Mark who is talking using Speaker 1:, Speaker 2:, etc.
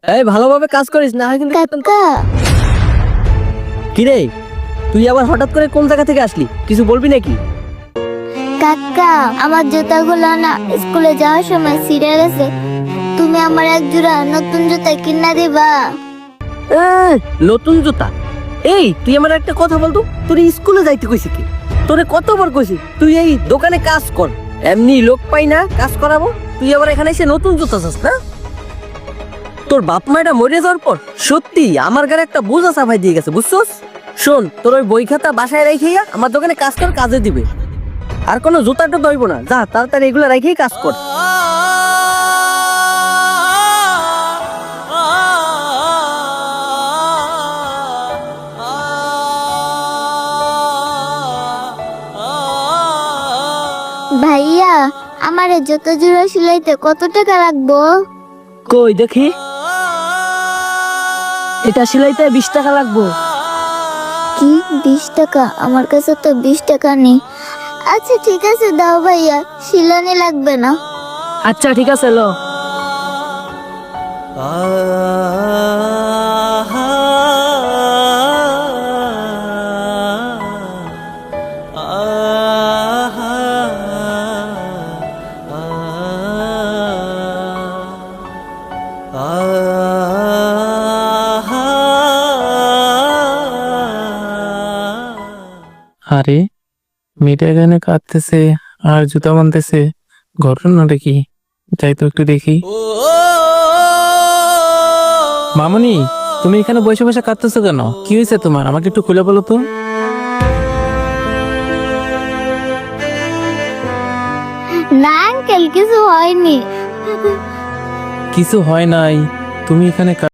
Speaker 1: এই ভালোভাবে কাজ করিস না হয় কিন্তু
Speaker 2: কাকা
Speaker 1: কি রে, তুই আবার হঠাৎ করে কোন জায়গা থেকে আসলি? কিছু বলবি নাকি?
Speaker 2: কাকা আমার জুতাগুলো না স্কুলে যাওয়ার সময় ছিঁড়ে গেছে, তুমি আমার এক জোড়া নতুন জুতা কিনা দিবা?
Speaker 1: নতুন জুতা? এই তুই আমার একটা কথা বলতো, তোর স্কুলে যাইতে কইছি কি? তোরে কতবার কইছি তুই এই দোকানে কাজ কর, এমনি লোক পাই না কাজ করাবো, তুই আবার এখানে এসে নতুন জুতা চাস না? তোর বাপ মায়েরা মরে যাওয়ার পর সত্যি আমার গায়ে একটা বোঝা চাপাই দিয়ে গেছে, বুঝছস? শোন, তোর ওই বই খাতা বাসায় রেখেইয়া আমার দোকানে কাজ কর, কাজে দিবে। আর কোনো জুতাটা দইব না, যা তাড়াতাড়ি এগুলো রেখেই কাজ কর।
Speaker 2: ভাইয়া আমার এই জুতো জোড়া সিলাইতে কত টাকা লাগবো?
Speaker 1: কই দেখি, এটা সিলাইতে 20 টাকা লাগবো।
Speaker 2: কি 20 টাকা? আমার কাছে তো 20 টাকা নেই। আচ্ছা ঠিক আছে দাও ভাইয়া, সিলানি লাগবে না।
Speaker 1: আচ্ছা ঠিক আছে, লো।
Speaker 3: আরে মেয়েটা এখানে কাঁদতেছে আর জুতা বানতেছে, ঘটনাটা কি? যাই তো একটু দেখি। মামনি, তুমি এখানে বসে বসে কাঁদতেছো কেন? কি হয়েছে তোমার? আমাকে একটু খুলে বলো তো।
Speaker 2: না আঙ্কেল, কিছু হয়নি।
Speaker 3: কিছু হয় নাই, তুমি এখানে